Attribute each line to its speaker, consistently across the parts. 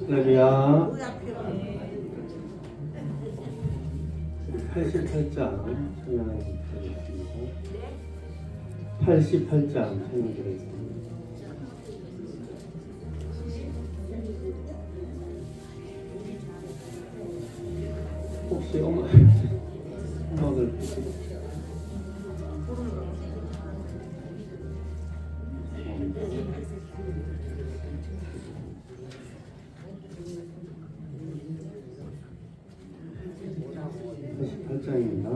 Speaker 1: 할렐루야. 88장 찬양하겠습니다. 88장 찬양드리겠습니다. 혹시 음악을 보시고 장입니다.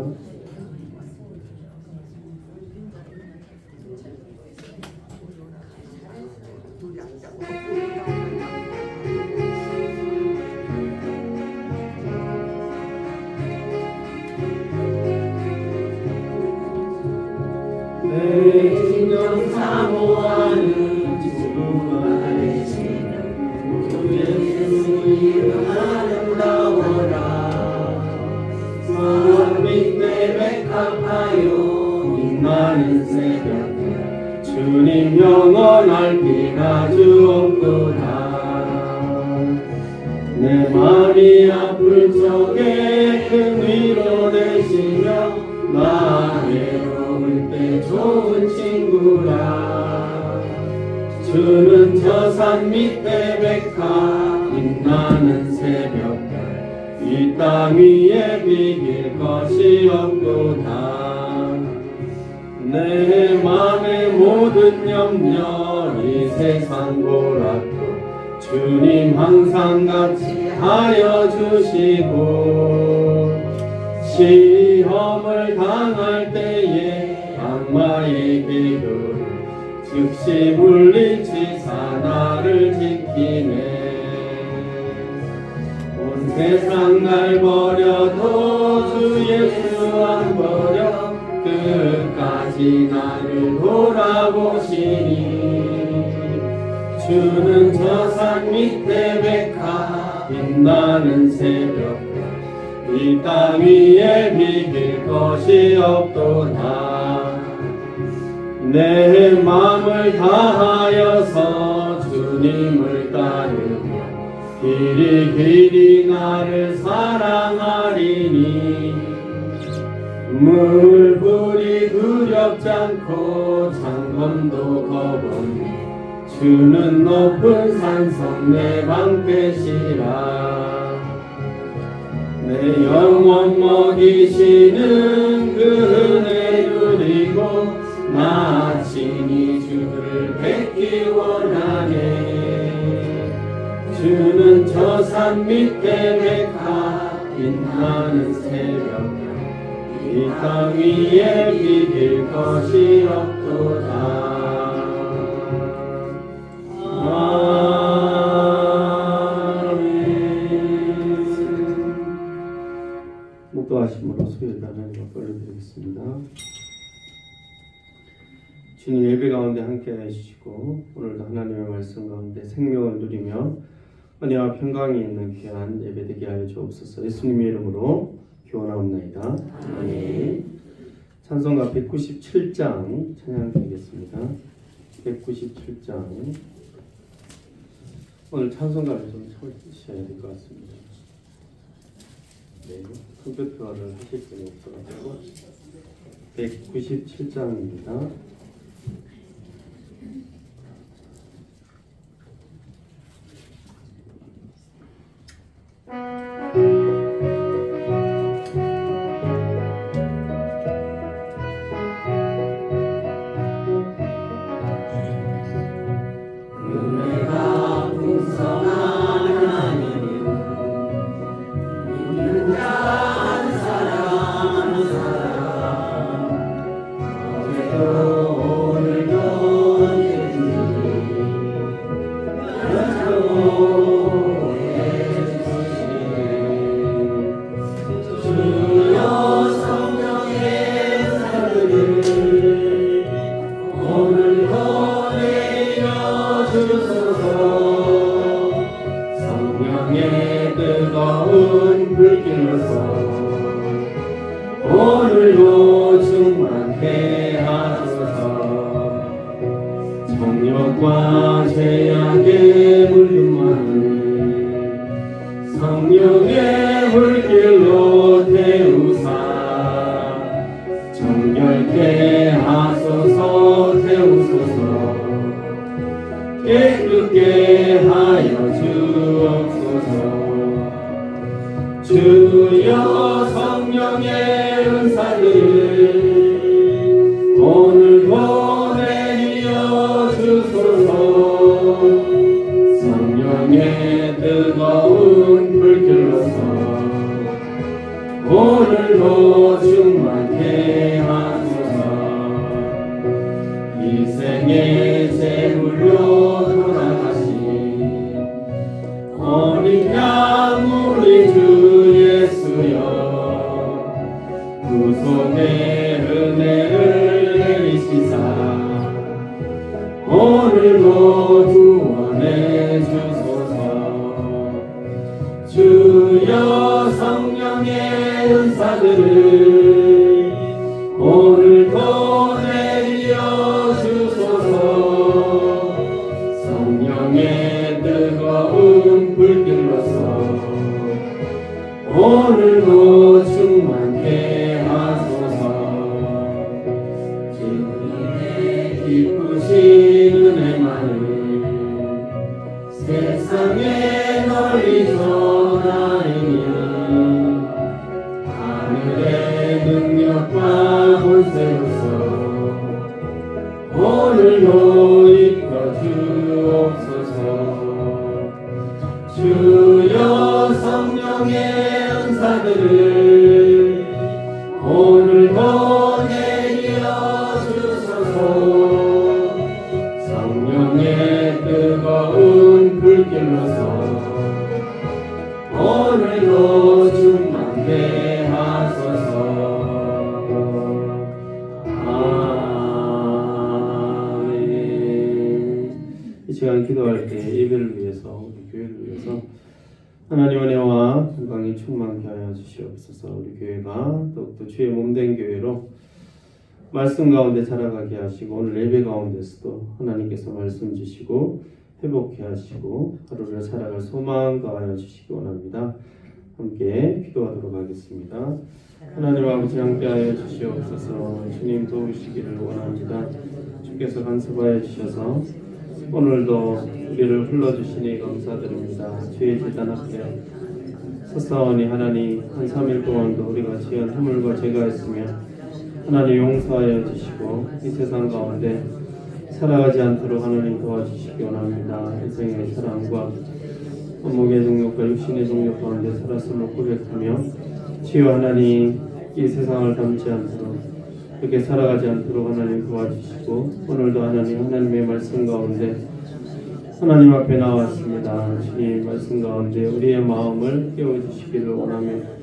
Speaker 1: 내 심령 사모하는 주가 되시는 주 예수의 아름다워라. 빛에 백합하여 빛나는 새벽에 주님 영원할 비가 주옵구나. 내 마음이 아플 적에 큰 위로 되시며 나 외로울 때 좋은 친구라. 주는 저 산 밑에 백합 빛나는 새벽에 이 땅 위에 비길 것이 없구나. 내 맘의 모든 염려 이 세상 보라도 주님 항상 같이 하여 주시고, 시험을 당할 때에 악마의 기교를 즉시 물리치사 나를 지키네. 세상 날 버려도 주 예수 안 버려 끝까지 나를 돌아보시니. 주는 저 산 밑에 백합 빛나는 새벽 이 땅 위에 비길 것이 없도다. 내 마음을 다하여서 주님을 따르며 길이 나를 사랑하리니. 물불이 두렵지 않고 창검도 겁없니. 주는 높은 산성 내 방패시라. 내 영혼 먹이시는 그 은혜 누리고 나 친히 주를 뵙기 원하네. 주는 저 산 밑에 백합 빛나는 새벽 이 땅 위에 비길 것이 없도다. 아멘. 목도하심으로 수요일날 하나님 앞에 올려드리겠습니다. 주님 예배 가운데 함께 해주시고 오늘도 하나님의 말씀 가운데 생명을 누리며 은혜와 평강이 있는 귀한 예배 되게 하여 주옵소서. 예수님의 이름으로 기원하옵나이다. 아멘. 찬송가 197장 찬양 드리겠습니다. 197장. 오늘 찬송가를 좀 쳐주셔야 될 것 같습니다. 네, 컴퓨터를 하실 분이 없어가지고 197장입니다.
Speaker 2: Oh
Speaker 1: 깨끗게 하여 주옵소서. 주여 성령의 은사를 오늘도 내려 주소서. 성령의 뜨거운 불길로서 오늘도 충만케 하소서. 이생의 제물로 돌아가신 어린 양 우리 주 예수여, 구속의 은혜를 내리시사 오늘도 구원해 주소서. 주여 성령의 은사들을 오늘도 내려 주소서. 성령의 뜨거운 불길로서 오늘도 충만케 하소서. 주님의 기쁘신 은혜만을 세상에 널리 전하리니 하늘의 능력과 권세로서 오늘도 이끌어 주옵소서. 주여 성령의 은사들을 오늘도 내려 주소서. 성령의 뜨거운 불길로서 오늘도 충만케 하소서. 아멘. 이 시간 기도할 때 예배를 위해서, 우리 교회를 위해서 하나님 은혜와 건강이 충만케 하여 주시옵소서. 우리 교회가 더욱더 주의 몸된 교회로 말씀 가운데 자라가게 하시고 오늘 예배 가운데서도 하나님께서 말씀 주시고 회복케 하시고 하루를 살아갈 소망 더하여 주시기 원합니다. 함께 기도하도록 하겠습니다. 하나님 아버지 함께하여 주시옵소서. 주님 도우시기를 원합니다. 주께서 간섭하여 주셔서 오늘도 우리를 불러주시니 감사드립니다. 주의 제단 앞에 섰사오니 하나님 한 3일 동안도 우리가 지은 허물과 죄가 있으며 하나님 용서하여 주시고 이 세상 가운데 살아가지 않도록 하나님 도와주시기 원합니다. 인생의 사랑과 몸의 동력과 육신의 동력 가운데 살았음을 고백하며 주여 하나님 이 세상을 닮지 않도록 그렇게 살아가지 않도록 하나님 도와주시고 오늘도 하나님의 말씀 가운데 하나님 앞에 나왔습니다. 주님 말씀 가운데 우리의 마음을 깨워주시기를 원하며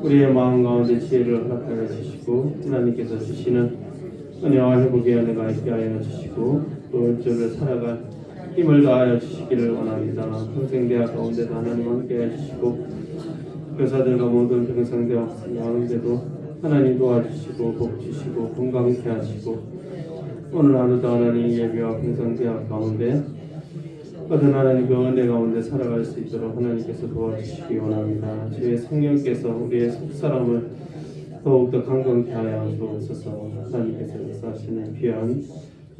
Speaker 1: 우리의 마음 가운데 지혜를 허락하여 주시고 하나님께서 주시는 은혜와 회복의 은혜가 있게 하여 주시고 또 일주일을 살아갈 힘을 다하여 주시기를 원합니다. 평생대학 가운데도 하나님 함께 해주시고 교사들과 모든 평생대학 가운데도 하나님 도와주시고 복 주시고 건강케 하시고 오늘 하루도 하나님 예배와 평생대학 가운데 어떤 하나님 그 은혜 가운데 살아갈 수 있도록 하나님께서 도와주시기 원합니다. 주의 성령께서 우리의 속사람을 더욱더 강건케 하여 주옵소서. 하나님께서 역사하시는 귀한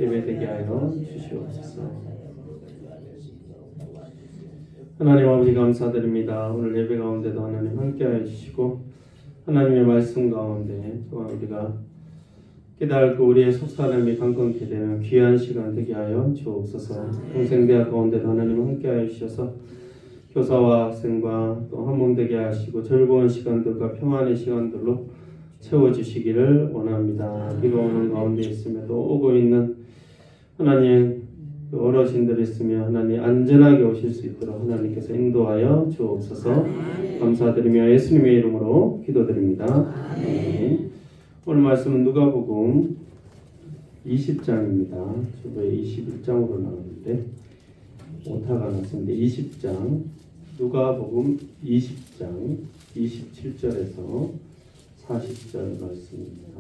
Speaker 1: 예배 되게 하여 주시옵소서. 하나님 아버지 감사드립니다. 오늘 예배 가운데도 하나님 함께 하여 주시고 하나님의 말씀 가운데 또한 우리가 깨달고 우리의 속사람이 강건케 되는 귀한 시간 되게 하여 주옵소서. 평생대학 가운데도 하나님 함께 하여 주셔서 교사와 학생과 또 한몸되게 하시고 즐거운 시간들과 평안의 시간들로 채워주시기를 원합니다. 비가 오는 가운데 있음에도 오고 있는 하나님 어르신들이 있으며 하나님 안전하게 오실 수 있도록 하나님께서 인도하여 주옵소서. 감사드리며 예수님의 이름으로 기도드립니다. 네. 오늘 말씀은 누가복음 20장입니다. 저번에 21장으로 나왔는데 오타가 났습니다. 20장 누가복음 20장 27절에서 40절 말씀입니다.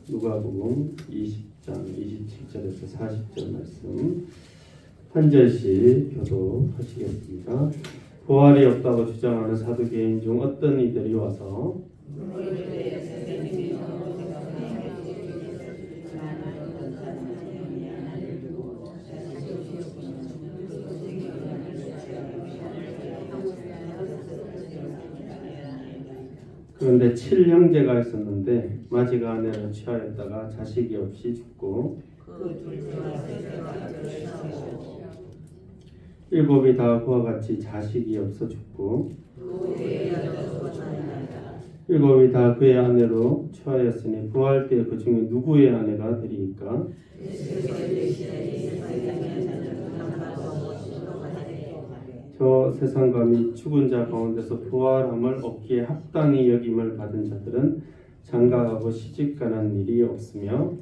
Speaker 1: 누가복음 20장 27절에서 40절 말씀 한 절씩 교도하시겠습니다. 부활이 없다고 주장하는 사두개인 중 어떤 이들이 와서 그런데 7형제가 있었는데 마지가 아내를 취하였다가 자식이 없이 죽고 일곱이 다 그와 같이 자식이 없어 죽고 일곱이 다 그의 아내로 취하였으니 부활 때 그 중에 누구의 아내가 되리이까? 저 세상과 및 죽은 자 가운데서 부활함을 얻기에 합당히 여김을 받은 자들은 장가가고 시집가는 일이 없으며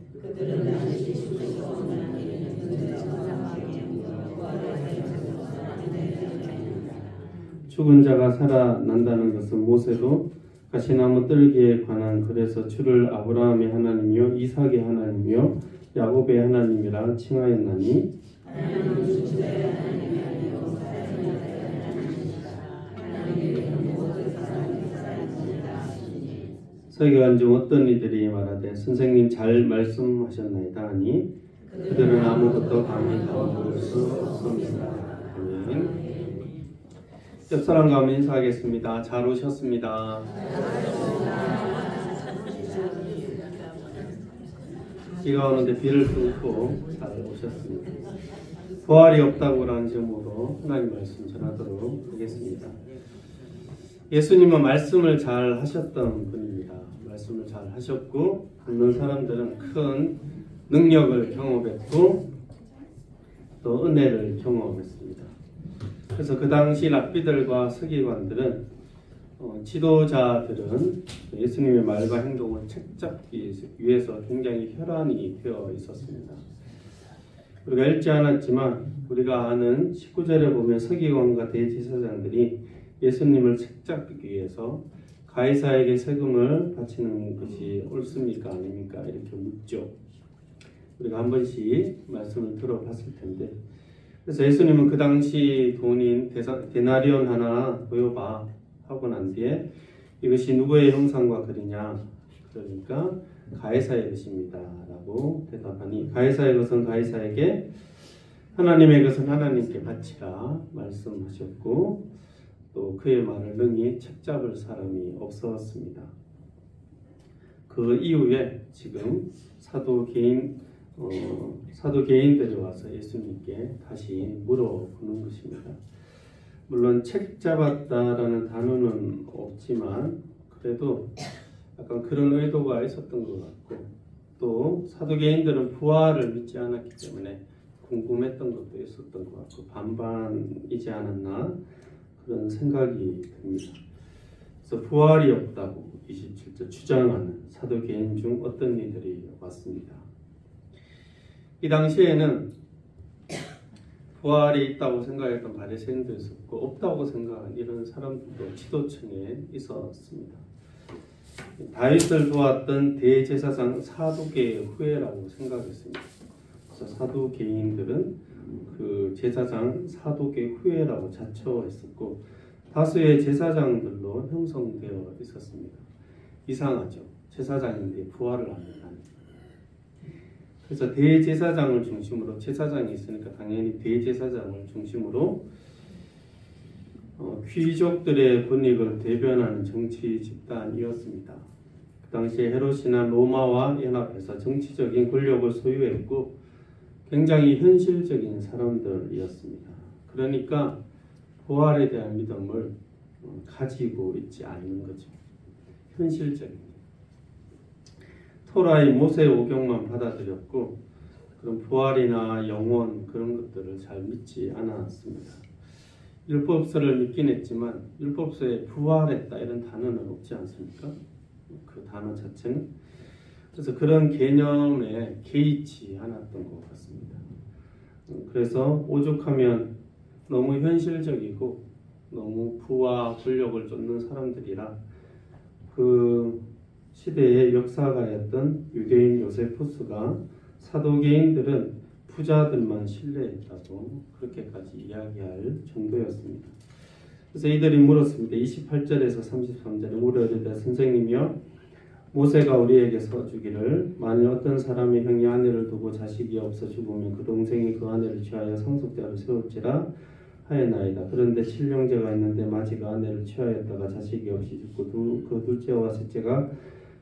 Speaker 1: 죽은 자가 살아난다는 것은 모세도 가시나무 뜰기에 관한 글에서 주를 아브라함의 하나님이요 이삭의 하나님이요 야곱의 하나님이라 칭하였나니 서기관 중 어떤 이들이 말하되 선생님 잘 말씀하셨나이다 하니 그들은 아무것도 감히 더 물을 수 없습니다. 아멘. 옆 사람과 한번 인사하겠습니다. 잘 오셨습니다. 비가 오는데 비를 뚫고 잘 오셨습니다. 부활이 없다고라는 제목으로 하나님 말씀 전하도록 하겠습니다. 예수님은 말씀을 잘 하셨던 분입니다. 말씀을 잘 하셨고 듣는 사람들은 큰 능력을 경험했고 또 은혜를 경험했습니다. 그래서 그 당시 랍비들과 서기관들은 지도자들은 예수님의 말과 행동을 책잡기 위해서 굉장히 혈안이 되어 있었습니다. 우리가 읽지 않았지만 우리가 아는 19절에 보면 서기관과 대제사장들이 예수님을 책잡기 위해서 가이사에게 세금을 바치는 것이 옳습니까? 아닙니까? 이렇게 묻죠. 우리가 한 번씩 말씀을 들어봤을 텐데 그래서 예수님은 그 당시 돈인 데나리온 하나 보여봐 하고 난 뒤에 이것이 누구의 형상과 글이냐? 그러니까 가이사의 것입니다 라고 대답하니 가이사의 것은 가이사에게 하나님의 것은 하나님께 바치라 말씀하셨고 또 그의 말을 능히 책잡을 사람이 없었습니다. 그 이후에 지금 사도개인들이 와서 예수님께 다시 물어보는 것입니다. 물론 책잡았다라는 단어는 없지만 그래도 약간 그런 의도가 있었던 것 같고 또 사도개인들은 부활을 믿지 않았기 때문에 궁금했던 것도 있었던 것 같고 반반이지 않았나 그런 생각이 듭니다. 그래서 부활이 없다고 27절 주장하는 사도개인 중 어떤 이들이 왔습니다. 이 당시에는 부활이 있다고 생각했던 바리새인도 있었고 없다고 생각한 이런 사람들도 지도층에 있었습니다. 다윗을 도왔던 대제사장 사독의 후예라고 생각했습니다. 그래서 사두개인들은 그 제사장 사독의 후예라고 자처했었고 다수의 제사장들로 형성되어 있었습니다. 이상하죠. 제사장인데 부활을 안 한다는. 그래서 대제사장을 중심으로 제사장이 있으니까 당연히 대제사장을 중심으로 귀족들의 권익을 대변하는 정치 집단이었습니다. 그 당시에 헤롯이나 로마와 연합해서 정치적인 권력을 소유했고 굉장히 현실적인 사람들이었습니다. 그러니까 부활에 대한 믿음을 가지고 있지 않는 거죠. 현실적인. 토라의 모세 오경만 받아들였고 그런 부활이나 영원 그런 것들을 잘 믿지 않았습니다. 율법서를 믿긴 했지만 율법서에 부활했다 이런 단어는 없지 않습니까? 그 단어 자체는. 그래서 그런 개념에 개의치 않았던 것 같습니다. 그래서 오죽하면 너무 현실적이고 너무 부와 권력을 쫓는 사람들이라 그 시대의 역사가였던 유대인 요세푸스가 사도개인들은 부자들만 신뢰했다고 그렇게까지 이야기할 정도였습니다. 그래서 이들이 물었습니다. 28절에서 33절에 물으려되 선생님이여 모세가 우리에게 써주기를 만일 어떤 사람의 형이 아내를 두고 자식이 없어 죽으면 그 동생이 그 아내를 취하여 상속자를 세울지라 하였나이다. 그런데 칠형제가 있는데 마지가 아내를 취하였다가 자식이 없이 죽고 그 둘째와 셋째가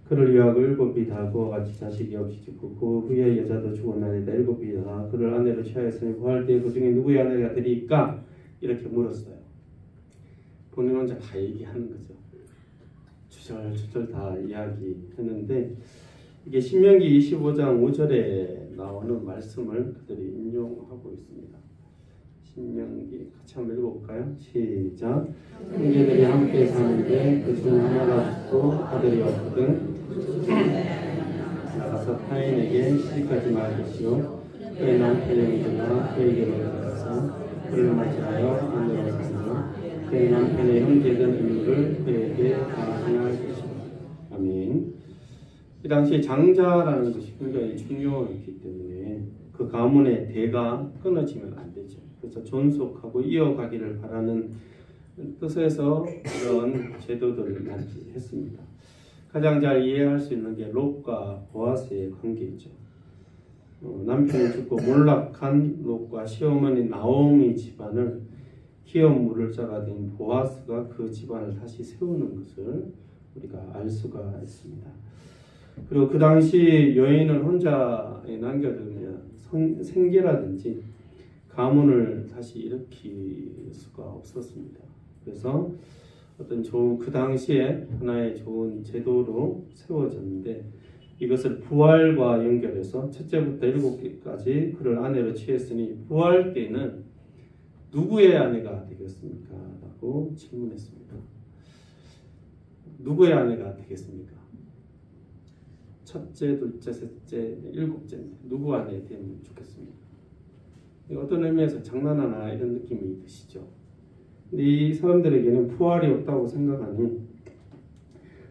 Speaker 1: 그를 위하고 7이 다 그와 같이 자식이 없이 죽고 그 후에 여자도 죽었나이다. 7이 다 그를 아내를 취하였으니 부활 때에 그 중에 누구의 아내가 되리까? 이렇게 물었어요. 본인 혼자 다 얘기하는 거죠. 주절주절 다 이야기했는데 이게 신명기 25장 5절에 나오는 말씀을 그들이 인용하고 있습니다. 신명기 같이 한번 읽어볼까요? 시작. 형제들이 함께 사는데 그 중 하나가 죽고 아들이 없거든 나가서 타인에게 시집가지 말으시오. 그의 남편의 형제가 그에게로 들어가서 그를 맞이하여 안으로 사며 그의 남편의 형제된 의무를 그에게 다 행할 것이다. 아멘. 이 당시 장자라는 것이 굉장히 중요했기 때문에 그 가문의 대가 끊어지면 안 되죠. 그래서 존속하고 이어가기를 바라는 뜻에서 이런 제도들을 만들었습니다. 가장 잘 이해할 수 있는 게 롯과 보아스의 관계이죠. 남편이 죽고 몰락한 롯과 시어머니 나오미 집안을 기업 물을 자가 된 보아스가 그 집안을 다시 세우는 것을 우리가 알 수가 있습니다. 그리고 그 당시 여인을 혼자 남겨두면 생계라든지 가문을 다시 일으킬 수가 없었습니다. 그래서 어떤 좋은 그 당시에 하나의 좋은 제도로 세워졌는데 이것을 부활과 연결해서 첫째부터 7개까지 그를 아내로 취했으니 부활 때는 누구의 아내가 되겠습니까? 라고 질문했습니다. 누구의 아내가 되겠습니까? 첫째, 둘째, 셋째, 7째인데 누구 아내 되면 좋겠습니까? 어떤 의미에서 장난하나 이런 느낌이 드시죠? 근데 이 사람들에게는 부활이 없다고 생각하니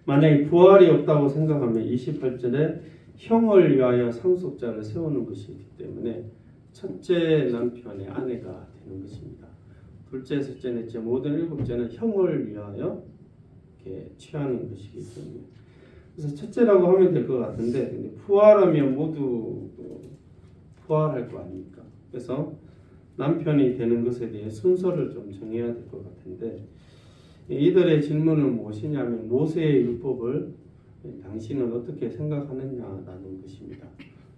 Speaker 1: 만약에 부활이 없다고 생각하면 28절에 형을 위하여 상속자를 세우는 것이기 때문에 첫째 남편의 아내가 되는 것입니다. 둘째, 셋째, 넷째 모든 7째는 형을 위하여 이렇게 취하는 것이기 때문에 그래서 첫째라고 하면 될 것 같은데 근데 부활하면 모두 부활할 거 아닙니까? 그래서 남편이 되는 것에 대해 순서를 좀 정해야 될 것 같은데 이들의 질문은 무엇이냐면 모세의 율법을 당신은 어떻게 생각하느냐라는 것입니다.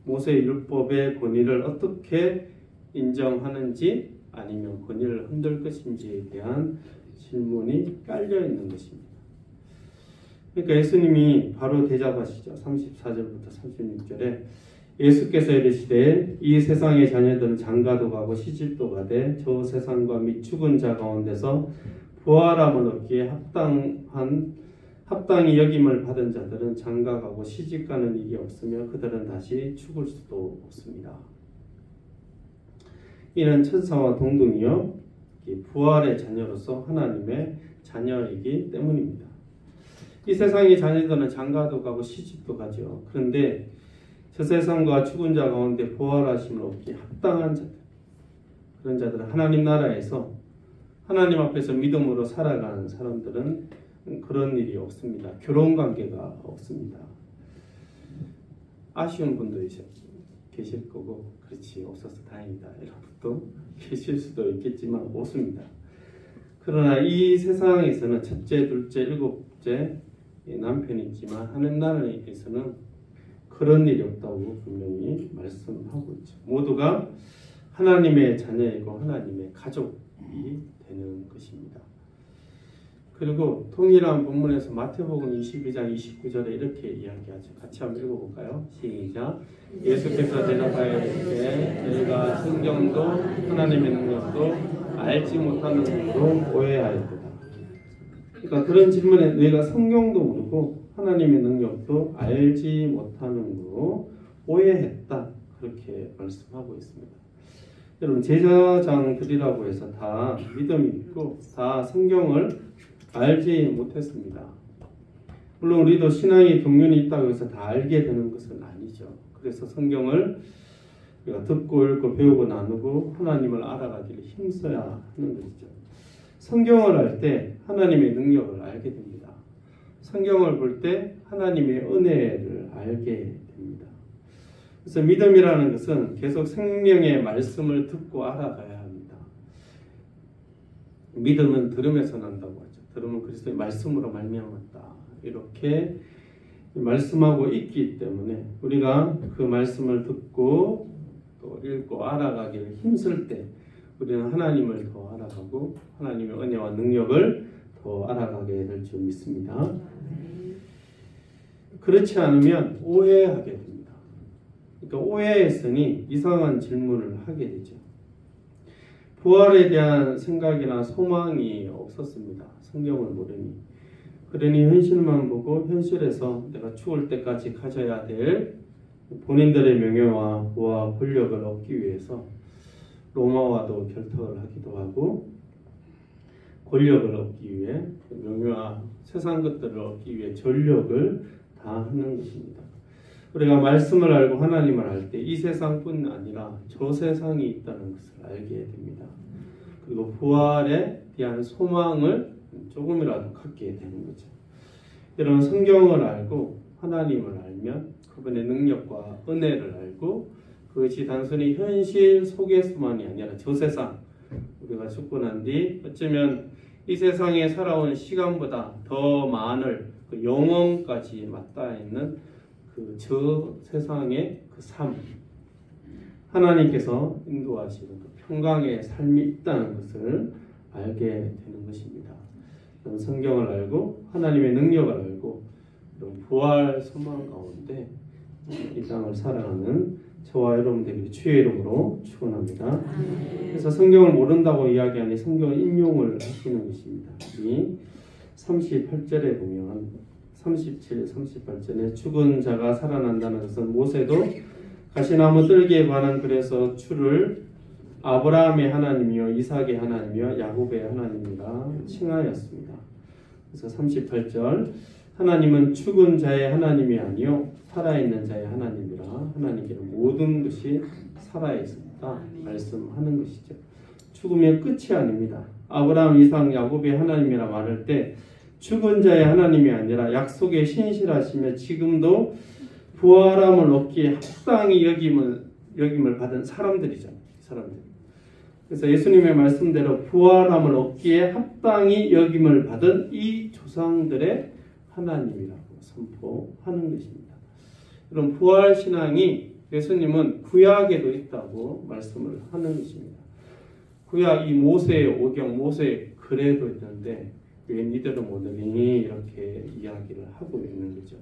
Speaker 1: 모세의 율법의 권위를 어떻게 인정하는지 아니면 권위를 흔들 것인지에 대한 질문이 깔려 있는 것입니다. 그러니까 예수님이 바로 대답하시죠. 34절부터 36절에 예수께서 이르시되 이 세상의 자녀들은 장가도 가고 시집도 가되 저 세상과 및 죽은 자 가운데서 부활함을 얻기에 합당히 여김을 받은 자들은 장가 가고 시집 가는 일이 없으며 그들은 다시 죽을 수도 없습니다. 이는 천사와 동등이요 부활의 자녀로서 하나님의 자녀이기 때문입니다. 이 세상의 자녀들은 장가도 가고 시집도 가죠. 그런데 저 세상과 죽은 자 가운데 부활하심을 얻기에 합당한 자들, 그런 자들은 하나님 나라에서 하나님 앞에서 믿음으로 살아가는 사람들은 그런 일이 없습니다. 결혼 관계가 없습니다. 아쉬운 분도 계실 거고 그렇지 없어서 다행이다 이런 분도 계실 수도 있겠지만 없습니다. 그러나 이 세상에서는 첫째, 둘째, 7째 남편이 있지만 하나님 나라에서는 그런 일이 없다고 분명히 말씀하고 있죠. 모두가 하나님의 자녀이고 하나님의 가족이 되는 것입니다. 그리고 동일한 본문에서 마태복음 22장 29절에 이렇게 이야기하죠. 같이 한번 읽어볼까요? 시작. 예수께서 대답하여 이르시되 너희가 성경도 하나님의 능력도 알지 못하는 것으로 오해하였도다. 그러니까 그런 질문에 너희가 성경도 모르고 하나님의 능력도 알지 못하는 것으로 오해했다. 그렇게 말씀하고 있습니다. 여러분 제사장들이라고 해서 다 믿음이 있고 다 성경을 알지 못했습니다. 물론 우리도 신앙의 경륜이 있다고 해서 다 알게 되는 것은 아니죠. 그래서 성경을 우리가 듣고 읽고 배우고 나누고 하나님을 알아가기를 힘써야 하는 것이죠. 성경을 알 때 하나님의 능력을 알게 됩니다. 성경을 볼 때 하나님의 은혜를 알게 됩니다. 그래서 믿음이라는 것은 계속 생명의 말씀을 듣고 알아가야 합니다. 믿음은 들음에서 난다고 하죠. 들음은 그리스도의 말씀으로 말미암았다. 이렇게 말씀하고 있기 때문에 우리가 그 말씀을 듣고 또 읽고 알아가기를 힘쓸 때 우리는 하나님을 더 알아가고 하나님의 은혜와 능력을 더 알아가게 될 줄 믿습니다. 그렇지 않으면 오해하게 됩니다. 그러니까 오해했으니 이상한 질문을 하게 되죠. 부활에 대한 생각이나 소망이 없었습니다. 성경을 모르니. 그러니 현실만 보고 현실에서 내가 죽을 때까지 가져야 될 본인들의 명예와 부와 권력을 얻기 위해서 로마와도 결탁을 하기도 하고 권력을 얻기 위해 명예와 세상 것들을 얻기 위해 전력을 다하는 것입니다. 우리가 말씀을 알고 하나님을 알 때 이 세상뿐 아니라 저 세상이 있다는 것을 알게 됩니다. 그리고 부활에 대한 소망을 조금이라도 갖게 되는 거죠. 이런 성경을 알고 하나님을 알면 그분의 능력과 은혜를 알고 그것이 단순히 현실 속에서만이 아니라 저 세상 우리가 죽고 난 뒤 어쩌면 이 세상에 살아온 시간보다 더 많을 그 영원까지 맞닿아 있는 그 저 세상의 그 삶 하나님께서 인도하시는 그 평강의 삶이 있다는 것을 알게 되는 것입니다. 성경을 알고 하나님의 능력을 알고 부활 소망 가운데 이 땅을 살아가는 저와 여러분들에게 주의 이름으로 축원합니다. 그래서 성경을 모른다고 이야기하니 성경을 인용을 하시는 것입니다. 이 38절에 보면 37, 38절에 죽은 자가 살아난다는 것은 모세도 가시나무 뜰기에 관한 글에서 주를 아브라함의 하나님이요 이삭의 하나님이요 야곱의 하나님이라 칭하였습니다. 그래서 38절 하나님은 죽은 자의 하나님이 아니요 살아있는 자의 하나님이라 하나님께는 모든 것이 살아있었다 말씀하는 것이죠. 죽음의 끝이 아닙니다. 아브라함, 이삭, 야곱의 하나님이라 말할 때 죽은 자의 하나님이 아니라 약속에 신실하시며 지금도 부활함을 얻기에 합당히 여김을 받은 사람들이죠. 사람들. 그래서 예수님의 말씀대로 부활함을 얻기에 합당히 여김을 받은 이 조상들의 하나님이라고 선포하는 것입니다. 이런 부활 신앙이 예수님은 구약에도 있다고 말씀을 하는 것입니다. 구약 이 모세의 오경, 모세의 글에도 있는데 왜 니들은 모르니 이렇게 이야기를 하고 있는 거죠.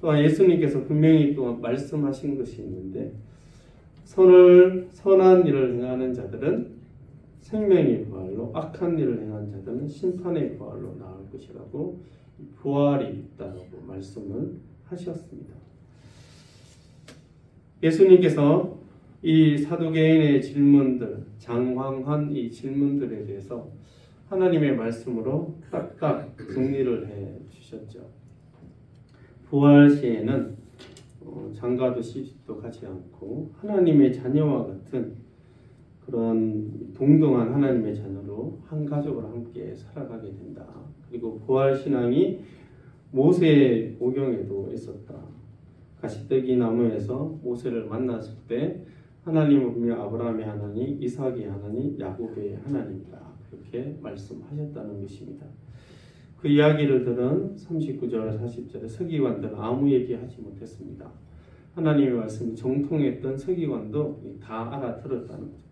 Speaker 1: 또한 예수님께서 분명히 또 말씀하신 것이 있는데 선한 일을 행하는 자들은 생명의 부활로 악한 일을 행하는 자들은 심판의 부활로 나올 것이라고 부활이 있다고 말씀을 하셨습니다. 예수님께서 이 사두개인의 질문들, 장황한 이 질문들에 대해서 하나님의 말씀으로 딱딱 정리를 해 주셨죠. 부활 시에는 장가도 시집도 가지 않고 하나님의 자녀와 같은 그런 동등한 하나님의 자녀로 한 가족으로 함께 살아가게 된다. 그리고 부활 신앙이 모세의 오경에도 있었다. 가시떨기 나무에서 모세를 만났을 때 하나님은 분명 아브라함의 하나님, 이삭의 하나님, 야곱의 하나님이다. 그렇게 말씀하셨다는 것입니다. 그 이야기를 들은 39절, 40절의 서기관들은 아무 얘기하지 못했습니다. 하나님의 말씀이 정통했던 서기관도 다 알아들었다는 거죠.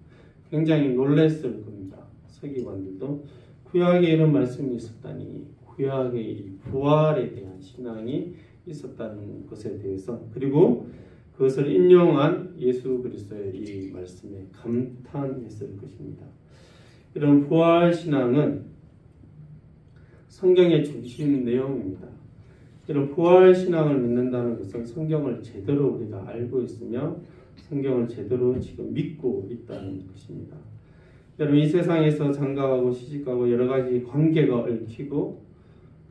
Speaker 1: 굉장히 놀랐을 겁니다. 서기관들도 구약에 이런 말씀이 있었다니, 구약의 부활에 대한 신앙이 있었다는 것에 대해서, 그리고 그것을 인용한 예수 그리스도의 이 말씀에 감탄했을 것입니다. 이런 부활 신앙은 성경의 중심 내용입니다. 이런 부활 신앙을 믿는다는 것은 성경을 제대로 우리가 알고 있으며 성경을 제대로 지금 믿고 있다는 것입니다. 여러분, 이 세상에서 장가가고 시집가고 여러 가지 관계가 얽히고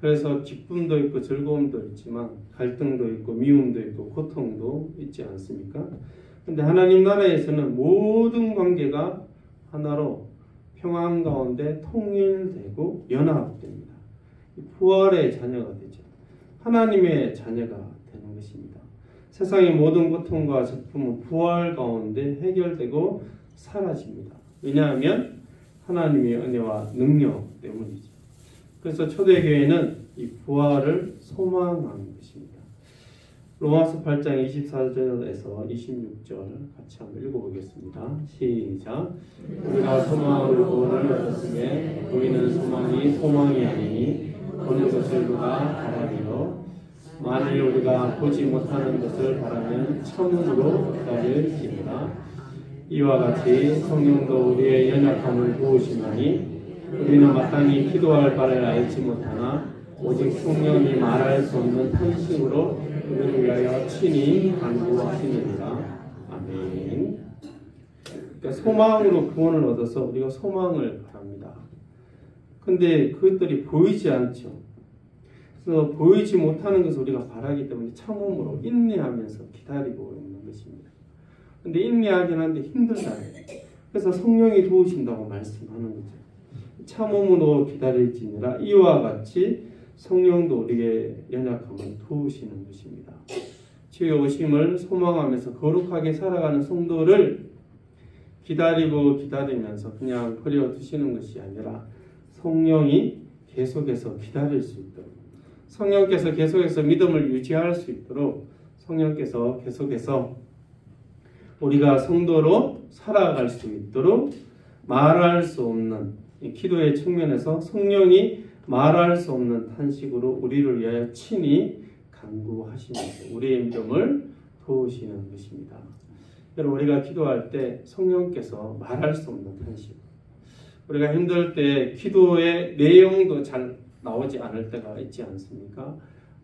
Speaker 1: 그래서 기쁨도 있고 즐거움도 있지만 갈등도 있고 미움도 있고 고통도 있지 않습니까? 그런데 하나님 나라에서는 모든 관계가 하나로 평안 가운데 통일되고 연합됩니다. 부활의 자녀가 되죠. 하나님의 자녀가 되는 것입니다. 세상의 모든 고통과 슬픔은 부활 가운데 해결되고 사라집니다. 왜냐하면 하나님의 은혜와 능력 때문이죠. 그래서 초대교회는 이 부활을 소망하는 것입니다. 로마서 8장 24절에서 26절 같이 한번 읽어보겠습니다. 시작. 우리가 소망으로 구원을 얻었으며 우리는 소망이 아니니 보는 것을 누가 바라리요. 만일 우리가 보지 못하는 것을 바라면 참으로 기다릴지니라. 이와 같이 성령도 우리의 연약함을 도우시나니 우리는 마땅히 기도할 바를 알지 못하나 오직 성령이 말할 수 없는 탄식으로 우리를 위하여 친히 간구하시느니라. 아멘. 그러니까 소망으로 구원을 얻어서 우리가 소망을 바랍니다. 근데 그것들이 보이지 않죠. 그래서 보이지 못하는 것을 우리가 바라기 때문에 참음으로 인내하면서 기다리고 있는 것입니다. 근데 인내하긴 한데 힘들잖아요. 그래서 성령이 도우신다고 말씀하는 거죠. 참음으로 기다릴지니라. 이와 같이 성령도 우리의 연약함을 도우시는 것입니다. 주의 오심을 소망하면서 거룩하게 살아가는 성도를 기다리면서 그냥 버려두시는 것이 아니라 성령이 계속해서 기다릴 수 있도록, 성령께서 계속해서 믿음을 유지할 수 있도록 성령께서 계속해서 우리가 성도로 살아갈 수 있도록 말할 수 없는 기도의 측면에서 성령이 말할 수 없는 탄식으로 우리를 위하여 친히 간구하시면서 우리의 믿음을 도우시는 것입니다. 여러분, 우리가 기도할 때 성령께서 말할 수 없는 탄식, 우리가 힘들 때 기도의 내용도 잘 나오지 않을 때가 있지 않습니까?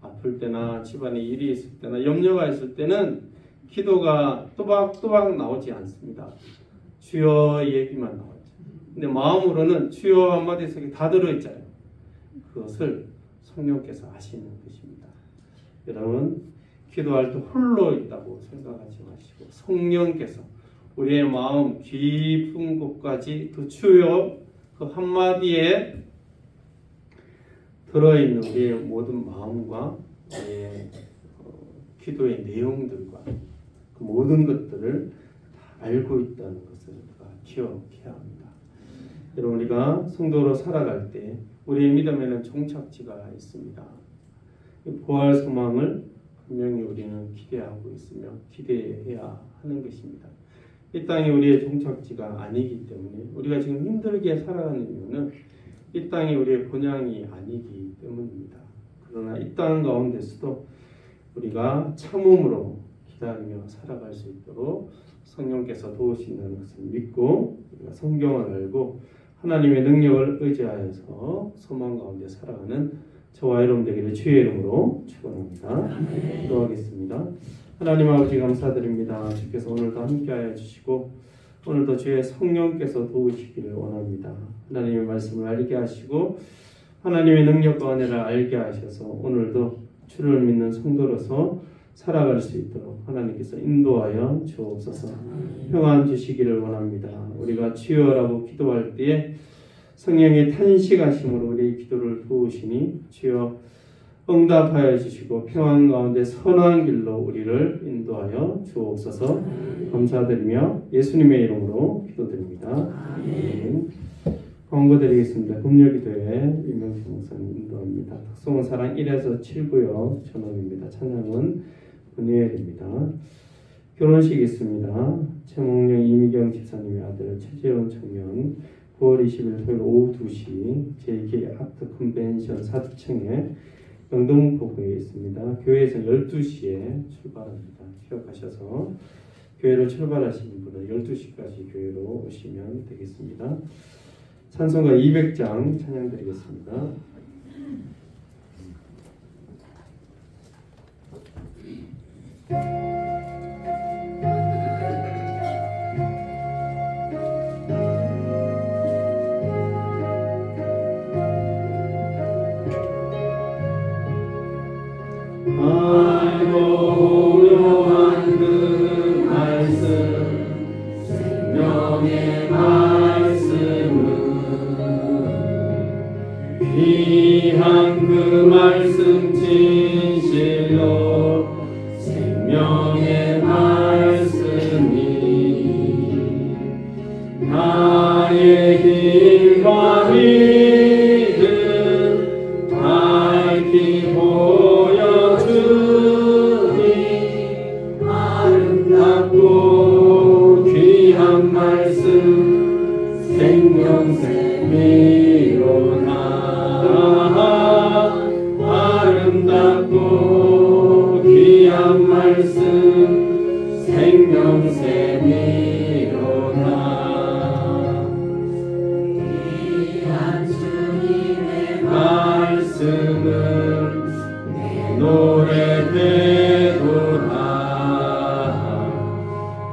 Speaker 1: 아플 때나 집안에 일이 있을 때나 염려가 있을 때는 기도가 또박또박 나오지 않습니다. 주여 얘기만 나오죠. 근데 마음으로는 주여 한마디 속에 다 들어있잖아요. 그것을 성령께서 아시는 것입니다. 여러분, 기도할 때 홀로 있다고 생각하지 마시고 성령께서 우리의 마음 깊은 곳까지 그 주여 그 한마디에 들어있는 우리의 모든 마음과 우리의 기도의 내용들과 그 모든 것들을 다 알고 있다는 것을 우리가 기억해야 합니다. 여러분, 우리가 성도로 살아갈 때 우리의 믿음에는 종착지가 있습니다. 부활 소망을 분명히 우리는 기대하고 있으며 기대해야 하는 것입니다. 이 땅이 우리의 종착지가 아니기 때문에 우리가 지금 힘들게 살아가는 이유는 이 땅이 우리의 본향이 아니기 때문입니다. 그러나 이 땅 가운데서도 우리가 참음으로 기다리며 살아갈 수 있도록 성령께서 도우신다는 것을 믿고 우리가 성경을 알고 하나님의 능력을 의지하여서 소망 가운데 살아가는 저와 여러분 되기를 주의 이름으로 축원합니다. 기도하겠습니다. 하나님 아버지 감사드립니다. 주께서 오늘도 함께하여 주시고 오늘도 주의 성령께서 도우시기를 원합니다. 하나님의 말씀을 알게 하시고 하나님의 능력과 은혜를 알게 하셔서 오늘도 주를 믿는 성도로서 살아갈 수 있도록 하나님께서 인도하여 주옵소서. 평안 주시기를 원합니다. 우리가 주여라고 기도할 때에 성령의 탄식하심으로 우리의 기도를 도우시니 주여 응답하여 주시고 평안 가운데 선한 길로 우리를 인도하여 주옵소서. 감사드리며 예수님의 이름으로 기도드립니다. 아멘. 광고드리겠습니다. 금요기도회 윤명수 목사님 인도합니다. 특송은 사랑 1에서 7구역 전원입니다. 찬양은 은혜일입니다. 결혼식이 있습니다. 최몽령 이미경 집사님의 아들 최재원 청년 9월 20일 토요일 오후 2시 JK 아트 컨벤션 4층에 영등포구에 있습니다. 교회에서 12시에 출발합니다. 기억하셔서 교회로 출발하시는 분은 12시까지 교회로 오시면 되겠습니다. 찬송가 200장 찬양 드리겠습니다.
Speaker 2: 귀한 그 말씀 진실로 생명의 말씀이 나의 힘 귀한 말씀 생명샘이로다. 아름답고 귀한 말씀 생명샘이로다. 귀한 주님의 말씀은 내 노래 되도다.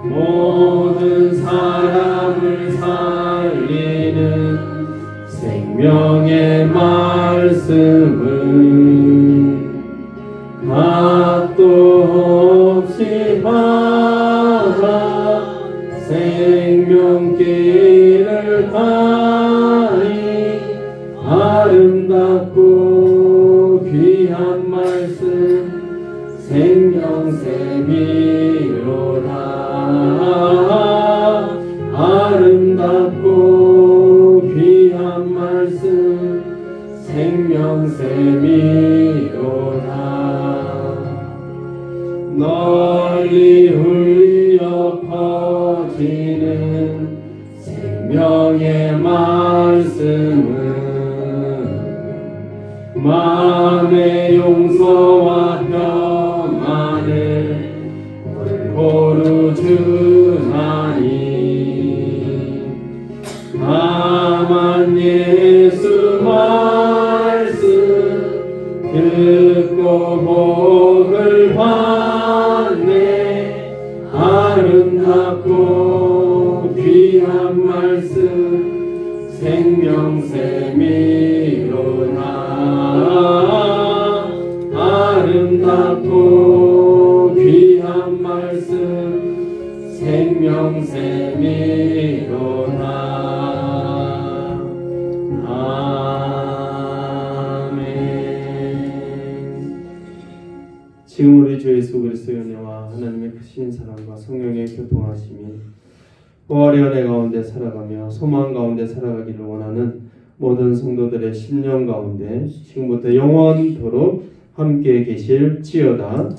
Speaker 2: 모든 사람을 살리는 생명의 말씀은 맛도 없이 받아 생명길을 가니 아름답고 귀한 말씀 생명샘이로다. 아름답고 귀한 말씀 생명샘이로다. 널리 울려 퍼지는 생명의 말씀은 마음의 용서와 평안을 골고루 주나니 다만 예수 말씀 듣고 복을 받네. 아름답고 귀한 말씀 생명샘이로다. 아름답고 귀한 말씀 생명샘이로다.
Speaker 1: 지금 우리 주 예수 그리스도의 은혜와 하나님의 크신 사랑과 성령의 교통하심이 부활의 은혜 가운데 살아가며 소망 가운데 살아가기를 원하는 모든 성도들의 심령 가운데 지금부터 영원토록 함께 계실지어다.